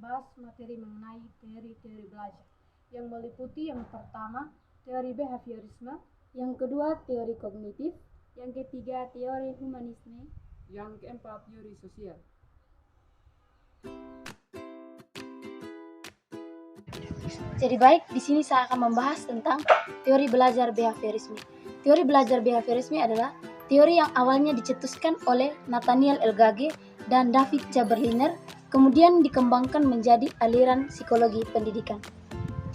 membahas materi mengenai teori-teori belajar yang meliputi yang pertama, teori behaviorisme, yang kedua, teori kognitif, yang ketiga, teori humanisme, yang keempat, teori sosial. Jadi baik, di sini saya akan membahas tentang teori belajar behaviorisme. Teori belajar behaviorisme adalah teori yang awalnya dicetuskan oleh Nathaniel L. Gage dan David C. Berliner, kemudian dikembangkan menjadi aliran psikologi pendidikan.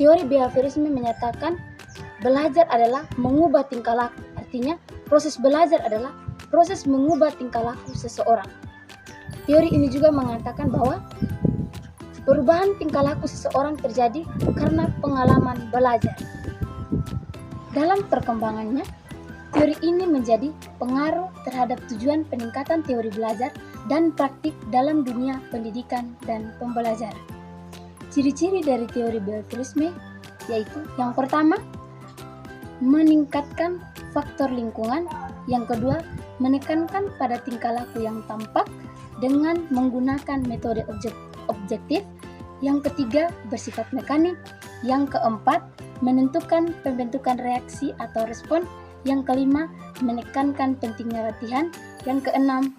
Teori behaviorisme menyatakan belajar adalah mengubah tingkah laku. Artinya, proses belajar adalah proses mengubah tingkah laku seseorang. Teori ini juga mengatakan bahwa perubahan tingkah laku seseorang terjadi karena pengalaman belajar. Dalam perkembangannya, teori ini menjadi pengaruh terhadap tujuan peningkatan teori belajar dan praktik dalam dunia pendidikan dan pembelajaran. Ciri-ciri dari teori behaviorisme yaitu yang pertama, meningkatkan faktor lingkungan. Yang kedua, menekankan pada tingkah laku yang tampak dengan menggunakan metode objektif. Yang ketiga, bersifat mekanik. Yang keempat, menentukan pembentukan reaksi atau respon. Yang kelima, menekankan pentingnya latihan. Yang keenam,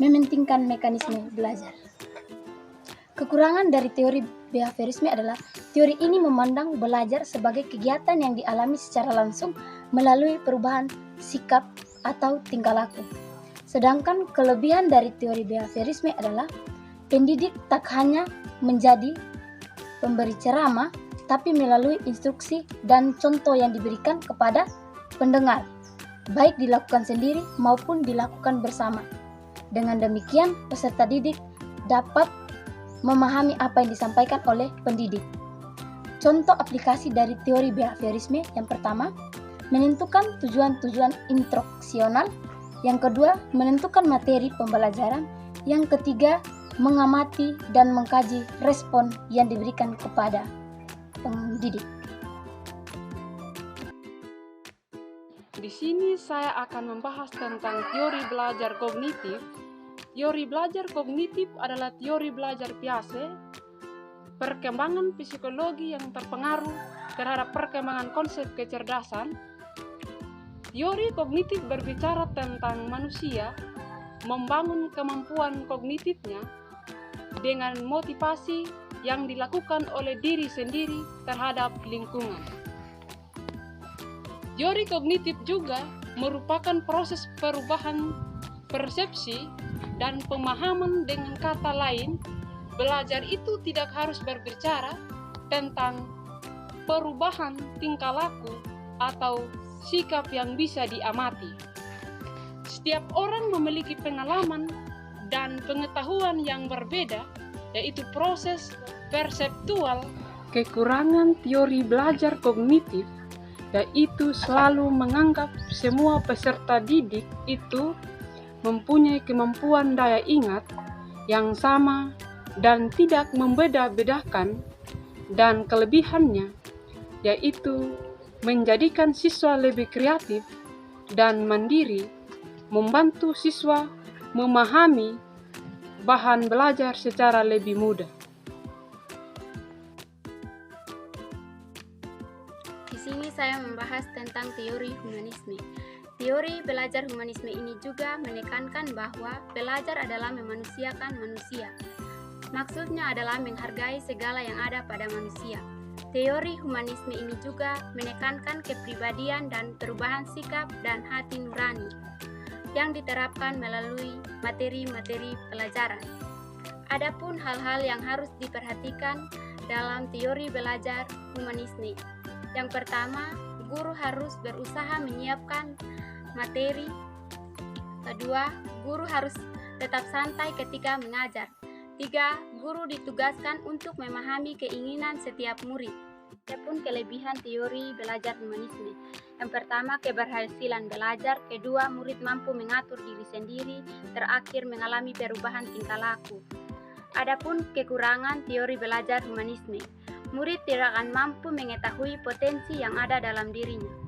mementingkan mekanisme belajar. Kekurangan dari teori behaviorisme adalah teori ini memandang belajar sebagai kegiatan yang dialami secara langsung melalui perubahan sikap atau tingkah laku. Sedangkan kelebihan dari teori behaviorisme adalah pendidik tak hanya menjadi pemberi ceramah, tapi melalui instruksi dan contoh yang diberikan kepada pendengar, baik dilakukan sendiri maupun dilakukan bersama. Dengan demikian, peserta didik dapat memahami apa yang disampaikan oleh pendidik. Contoh aplikasi dari teori behaviorisme yang pertama, menentukan tujuan-tujuan instruksional. Yang kedua, menentukan materi pembelajaran. Yang ketiga, mengamati dan mengkaji respon yang diberikan kepada pendidik. Di sini saya akan membahas tentang teori belajar kognitif. Teori belajar kognitif adalah teori belajar biasa, perkembangan psikologi yang terpengaruh terhadap perkembangan konsep kecerdasan. Teori kognitif berbicara tentang manusia membangun kemampuan kognitifnya dengan motivasi yang dilakukan oleh diri sendiri terhadap lingkungan. Teori kognitif juga merupakan proses perubahan persepsi dan pemahaman. Dengan kata lain, belajar itu tidak harus berbicara tentang perubahan tingkah laku atau sikap yang bisa diamati. Setiap orang memiliki pengalaman dan pengetahuan yang berbeda, yaitu proses perseptual. Kekurangan teori belajar kognitif yaitu selalu menganggap semua peserta didik itu mempunyai kemampuan daya ingat yang sama dan tidak membeda-bedakan, dan kelebihannya yaitu menjadikan siswa lebih kreatif dan mandiri, membantu siswa memahami bahan belajar secara lebih mudah. Di sini saya membahas tentang teori humanisme. Teori belajar humanisme ini juga menekankan bahwa belajar adalah memanusiakan manusia. Maksudnya adalah menghargai segala yang ada pada manusia. Teori humanisme ini juga menekankan kepribadian dan perubahan sikap dan hati nurani yang diterapkan melalui materi-materi pelajaran. Adapun hal-hal yang harus diperhatikan dalam teori belajar humanisme. Yang pertama, guru harus berusaha menyiapkan materi. Kedua, guru harus tetap santai ketika mengajar. Tiga, guru ditugaskan untuk memahami keinginan setiap murid. Adapun kelebihan teori belajar humanisme. Yang pertama, keberhasilan belajar. Kedua, murid mampu mengatur diri sendiri. Terakhir, mengalami perubahan tingkah laku. Adapun kekurangan teori belajar humanisme. Murid tidak akan mampu mengetahui potensi yang ada dalam dirinya.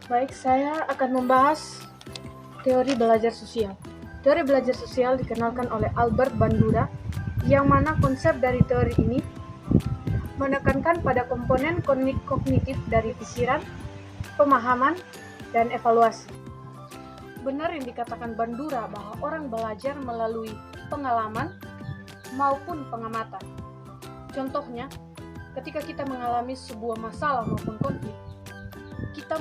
Baik, saya akan membahas teori belajar sosial. Teori belajar sosial dikenalkan oleh Albert Bandura, yang mana konsep dari teori ini menekankan pada komponen kognitif dari pikiran, pemahaman, dan evaluasi. Benar yang dikatakan Bandura bahwa orang belajar melalui pengalaman maupun pengamatan. Contohnya, ketika kita mengalami sebuah masalah maupun konflik, kita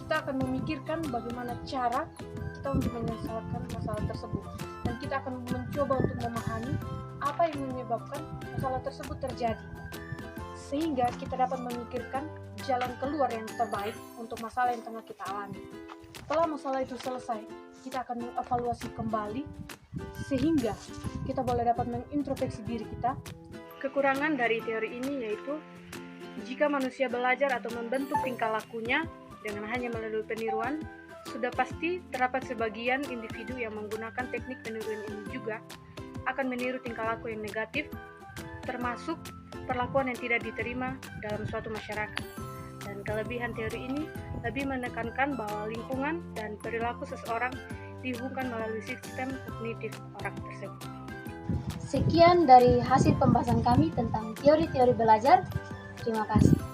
akan memikirkan bagaimana cara kita untuk menyelesaikan masalah tersebut, dan kita akan mencoba untuk memahami apa yang menyebabkan masalah tersebut terjadi, sehingga kita dapat memikirkan jalan keluar yang terbaik untuk masalah yang tengah kita alami. Setelah masalah itu selesai, kita akan mengevaluasi kembali sehingga kita boleh dapat mengintrospeksi diri kita. Kekurangan dari teori ini yaitu jika manusia belajar atau membentuk tingkah lakunya dengan hanya melalui peniruan, sudah pasti terdapat sebagian individu yang menggunakan teknik peniruan ini juga akan meniru tingkah laku yang negatif, termasuk perlakuan yang tidak diterima dalam suatu masyarakat. Dan kelebihan teori ini lebih menekankan bahwa lingkungan dan perilaku seseorang dihubungkan melalui sistem kognitif orang tersebut. Sekian dari hasil pembahasan kami tentang teori-teori belajar. Terima kasih.